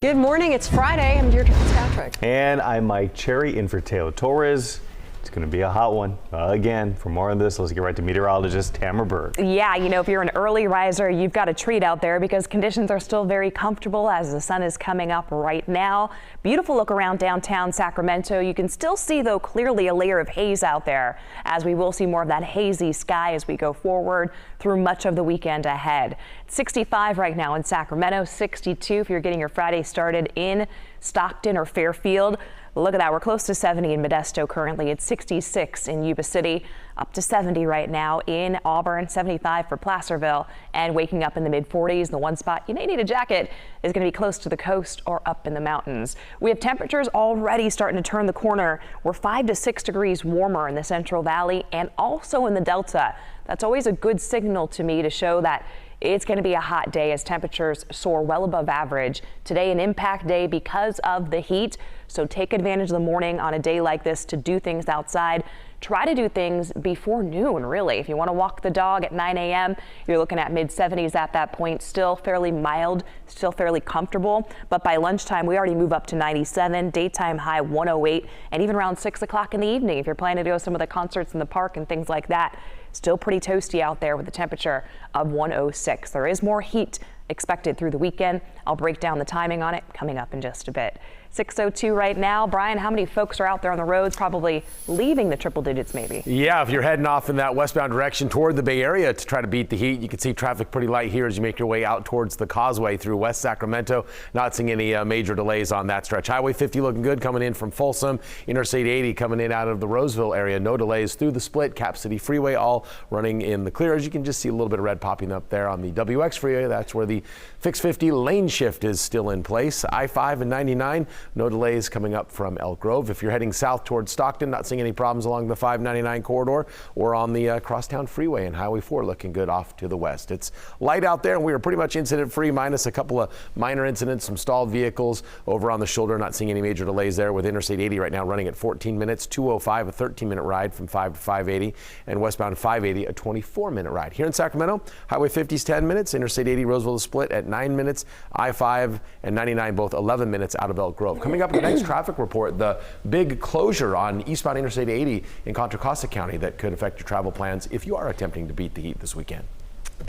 Good morning. It's Friday. I'm Deirdre Fitzpatrick. And I'm Mike Cherry in for Teo Torres. It's going to be a hot one again. For more on this, let's get right to meteorologist Tamara Berg. Yeah, if you're an early riser, you've got a treat out there because conditions are still very comfortable as the sun is coming up right now. Beautiful look around downtown Sacramento. You can still see, though, clearly a layer of haze out there, as we will see more of that hazy sky as we go forward through much of the weekend ahead. 65 right now in Sacramento, 62 if you're getting your Friday started in Stockton or Fairfield. Look at that. We're close to 70 in Modesto currently. It's 66 in Yuba City, up to 70 right now in Auburn, 75 for Placerville, and waking up in the mid-40s. The one spot you may need a jacket is going to be close to the coast or up in the mountains. We have temperatures already starting to turn the corner. We're 5 to 6 degrees warmer in the Central Valley and also in the Delta. That's always a good signal to me to show that it's going to be a hot day as temperatures soar well above average. Today, an impact day because of the heat. So take advantage of the morning on a day like this to do things outside. Try to do things before noon, really. If you want to walk the dog at 9 a.m., you're looking at mid-70s at that point. Still fairly mild, still fairly comfortable. But by lunchtime, we already move up to 97, daytime high 108, and even around 6 o'clock in the evening, if you're planning to go to some of the concerts in the park and things like that. Still pretty toasty out there with a temperature of 106. There is more heat expected through the weekend. I'll break down the timing on it coming up in just a bit. 6:02 right now. Brian, how many folks are out there on the roads probably leaving the triple digits maybe? Yeah, if you're heading off in that westbound direction toward the Bay Area to try to beat the heat, you can see traffic pretty light here as you make your way out towards the Causeway through West Sacramento. Not seeing any major delays on that stretch. Highway 50 looking good coming in from Folsom. Interstate 80 coming in out of the Roseville area. No delays through the Split. Cap City Freeway all running in the clear. As you can just see a little bit of red popping up there on the WX freeway. That's where the Fix 50 lane shift is still in place. I-5 and 99, no delays coming up from Elk Grove. If you're heading south towards Stockton, not seeing any problems along the 599 corridor or on the Crosstown Freeway, and Highway 4 looking good off to the west. It's light out there and we are pretty much incident free minus a couple of minor incidents, some stalled vehicles over on the shoulder. Not seeing any major delays there with Interstate 80 right now running at 14 minutes, 205 a 13-minute ride from 5 to 580, and westbound 580 a 24-minute ride. Here in Sacramento, Highway 50 is 10 minutes, Interstate 80 Roseville to Split at 9 minutes, I-5 and 99 both 11 minutes out of Elk Grove. Coming up in the next traffic report, the big closure on eastbound Interstate 80 in Contra Costa County that could affect your travel plans if you are attempting to beat the heat this weekend.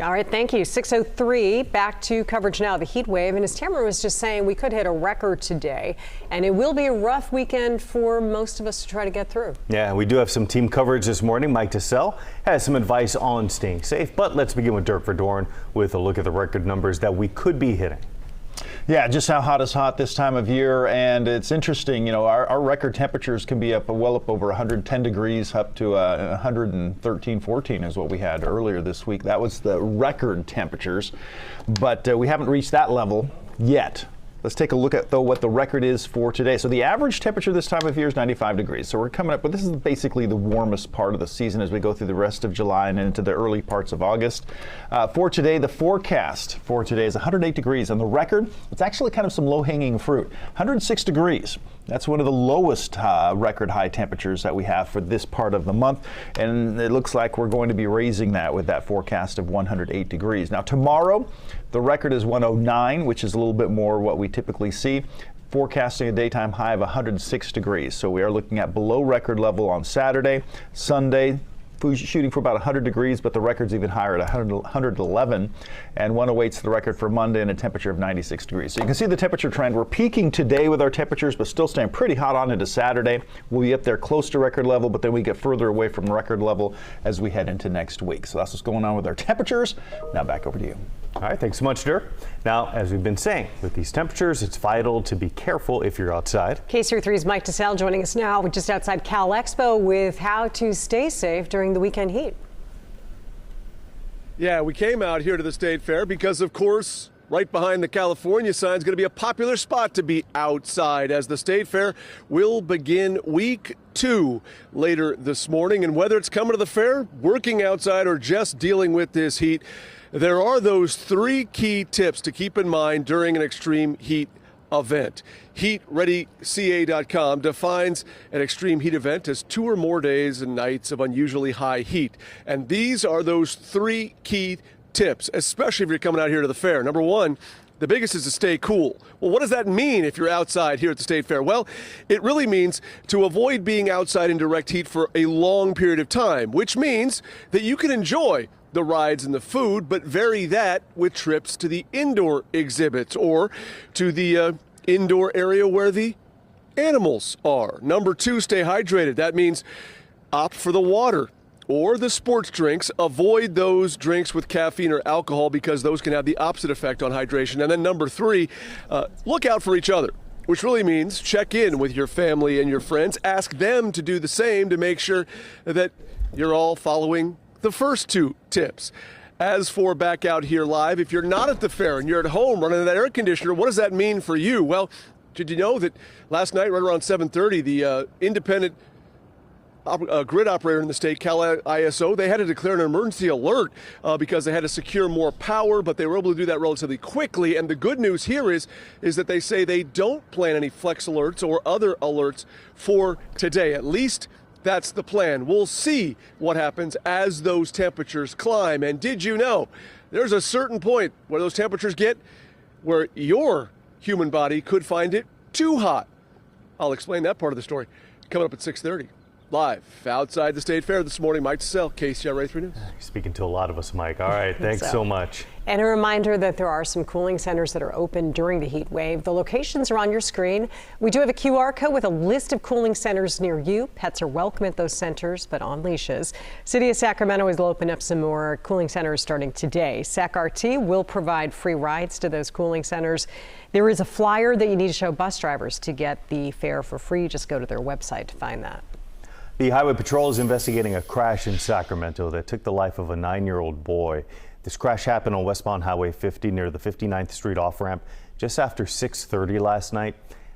All right, thank you. 6:03, back to coverage now. The heat wave, and as Tamara was just saying, we could hit a record today, and it will be a rough weekend for most of us to try to get through. Yeah, we do have some team coverage this morning. Mike Tassell has some advice on staying safe, but let's begin with Dirk Verdorn with a look at the record numbers that we could be hitting. Yeah, just how hot is hot this time of year, and it's interesting, our record temperatures can be well up over 110 degrees, up to 113, 14 is what we had earlier this week. That was the record temperatures, but we haven't reached that level yet. Let's take a look at, though, what the record is for today. So the average temperature this time of year is 95 degrees. So we're coming up, but this is basically the warmest part of the season as we go through the rest of July and into the early parts of August. For today, the forecast for today is 108 degrees. On the record, it's actually kind of some low-hanging fruit. 106 degrees. That's one of the lowest record high temperatures that we have for this part of the month. And it looks like we're going to be raising that with that forecast of 108 degrees. Now tomorrow, the record is 109, which is a little bit more what we typically see. Forecasting a daytime high of 106 degrees. So we are looking at below record level on Saturday. Sunday, shooting for about 100 degrees, but the record's even higher at 111, and 108's the record for Monday and a temperature of 96 degrees. So you can see the temperature trend. We're peaking today with our temperatures, but still staying pretty hot on into Saturday. We'll be up there close to record level, but then we get further away from record level as we head into next week. So that's what's going on with our temperatures. Now back over to you. All right, thanks so much, Dirk. Now, as we've been saying, with these temperatures, it's vital to be careful if you're outside. KCRA3's Mike Tassell joining us now. We're just outside Cal Expo with how to stay safe during the weekend heat. Yeah, we came out here to the State Fair because, of course, right behind the California sign is going to be a popular spot to be outside as the State Fair will begin week 2 later this morning. And whether it's coming to the fair, working outside, or just dealing with this heat, there are those 3 key tips to keep in mind during an extreme heat event. HeatReadyCA.com defines an extreme heat event as 2 or more days and nights of unusually high heat. And these are those 3 key tips, especially if you're coming out here to the fair. Number 1, The biggest is to stay cool. Well, what does that mean if you're outside here at the State Fair? Well, it really means to avoid being outside in direct heat for a long period of time, which means that you can enjoy the rides and the food, but vary that with trips to the indoor exhibits or to the indoor area where the animals are. Number 2, stay hydrated. That means opt for the water or the sports drinks. Avoid those drinks with caffeine or alcohol because those can have the opposite effect on hydration. And then number 3, look out for each other, which really means check in with your family and your friends. Ask them to do the same to make sure that you're all following the first 2 tips. As for back out here live, if you're not at the fair and you're at home running that air conditioner, what does that mean for you? Well, did you know that last night, right around 7:30, the independent grid operator in the state, Cal ISO, they had to declare an emergency alert because they had to secure more power, but they were able to do that relatively quickly. And the good news here is that they say they don't plan any flex alerts or other alerts for today. At least that's the plan. We'll see what happens as those temperatures climb. And did you know there's a certain point where those temperatures get where your human body could find it too hot? I'll explain that part of the story coming up at 6:30. Live outside the State Fair this morning, Mike Tassell, KCRA 3 News. Speaking to a lot of us, Mike. All right, thanks so much. And a reminder that there are some cooling centers that are open during the heat wave. The locations are on your screen. We do have a QR code with a list of cooling centers near you. Pets are welcome at those centers, but on leashes. City of Sacramento will open up some more cooling centers starting today. SacRT will provide free rides to those cooling centers. There is a flyer that you need to show bus drivers to get the fare for free. Just go to their website to find that. The Highway Patrol is investigating a crash in Sacramento that took the life of a 9-year-old boy. This crash happened on westbound Highway 50 near the 59th Street off-ramp just after 6:30 last night.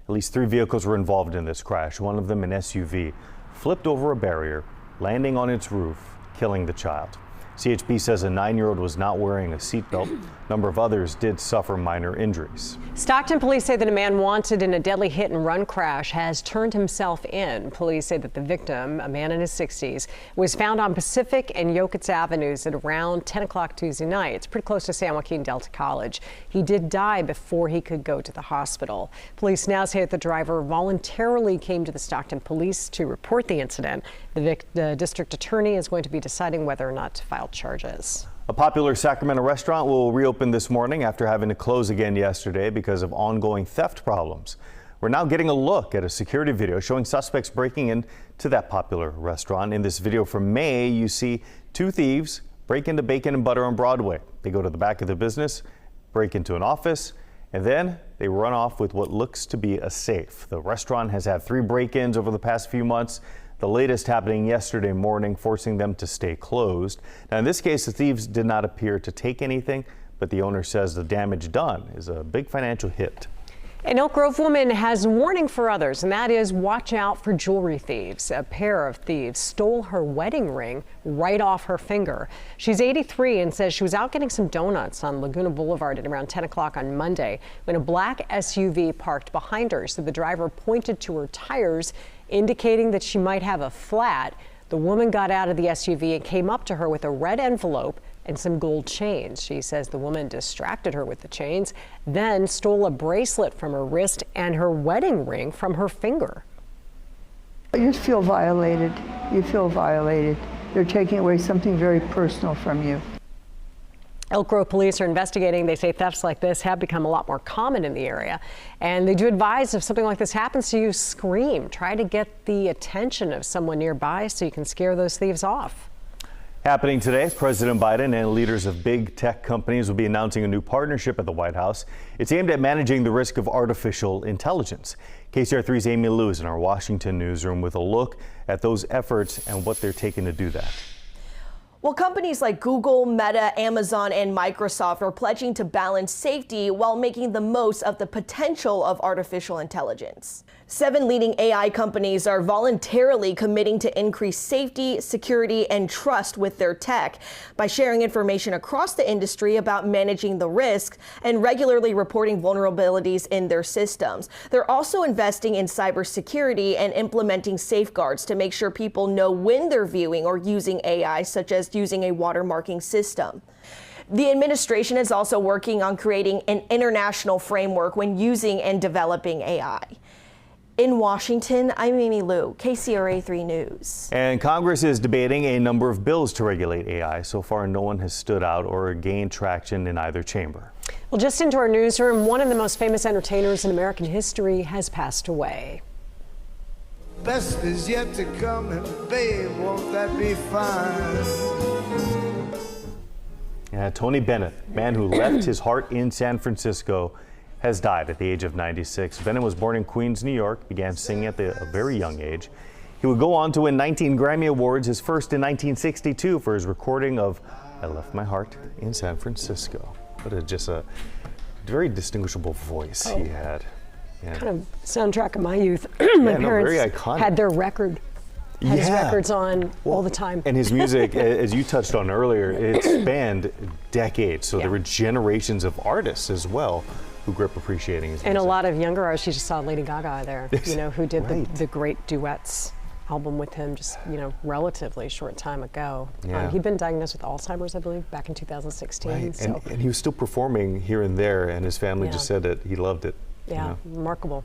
At least 3 vehicles were involved in this crash. One of them, an SUV, flipped over a barrier, landing on its roof, killing the child. CHP says a 9-year-old was not wearing a seatbelt. A number of others did suffer minor injuries. Stockton police say that a man wanted in a deadly hit-and-run crash has turned himself in. Police say that the victim, a man in his 60s, was found on Pacific and Yokitz Avenues at around 10 o'clock Tuesday night. It's pretty close to San Joaquin Delta College. He did die before he could go to the hospital. Police now say that the driver voluntarily came to the Stockton police to report the incident. The district attorney is going to be deciding whether or not to file charges. A popular Sacramento restaurant will reopen this morning after having to close again yesterday because of ongoing theft problems. We're now getting a look at a security video showing suspects breaking into that popular restaurant. In this video from May, you see 2 thieves break into Bacon and Butter on Broadway. They go to the back of the business, break into an office, and then they run off with what looks to be a safe. The restaurant has had 3 break-ins over the past few months. The latest happening yesterday morning, forcing them to stay closed. Now, in this case, the thieves did not appear to take anything, but the owner says the damage done is a big financial hit. An Elk Grove woman has a warning for others, and that is watch out for jewelry thieves. A pair of thieves stole her wedding ring right off her finger. She's 83 and says she was out getting some donuts on Laguna Boulevard at around 10 o'clock on Monday when a black SUV parked behind her. So the driver pointed to her tires, indicating that she might have a flat. The woman got out of the SUV and came up to her with a red envelope and some gold chains. She says the woman distracted her with the chains, then stole a bracelet from her wrist and her wedding ring from her finger. You feel violated. You feel violated. They're taking away something very personal from you. Elk Grove police are investigating. They say thefts like this have become a lot more common in the area. And they do advise if something like this happens to you, scream. Try to get the attention of someone nearby so you can scare those thieves off. Happening today, President Biden and leaders of big tech companies will be announcing a new partnership at the White House. It's aimed at managing the risk of artificial intelligence. KCRA3's Amy Lou is in our Washington newsroom with a look at those efforts and what they're taking to do that. Well, companies like Google, Meta, Amazon, and Microsoft are pledging to balance safety while making the most of the potential of artificial intelligence. 7 leading AI companies are voluntarily committing to increase safety, security, and trust with their tech by sharing information across the industry about managing the risks and regularly reporting vulnerabilities in their systems. They're also investing in cybersecurity and implementing safeguards to make sure people know when they're viewing or using AI, such as using a watermarking system. The administration is also working on creating an international framework when using and developing AI. In Washington, I'm Amy Liu, KCRA 3 News. And Congress is debating a number of bills to regulate AI. So far, no one has stood out or gained traction in either chamber. Well, just into our newsroom, one of the most famous entertainers in American history has passed away. Best is yet to come, and babe, won't that be fine? Yeah, Tony Bennett, man who left his heart in San Francisco, has died at the age of 96. Bennett was born in Queens, New York, began singing at a very young age. He would go on to win 19 Grammy Awards, his first in 1962 for his recording of I Left My Heart in San Francisco. But just a very distinguishable voice he had. Yeah. Kind of soundtrack of my youth. My parents very iconic. had their record. Had his records on all the time. And his music, as you touched on earlier, it spanned decades. So there were generations of artists as well who grew up appreciating his music. And a lot of younger artists. You just saw Lady Gaga there, you know, who did the great duets album with him just, you know, relatively short time ago. Yeah. He'd been diagnosed with Alzheimer's, I believe, back in 2016. Right. So. And he was still performing here and there, and his family just said that he loved it. Yeah, remarkable.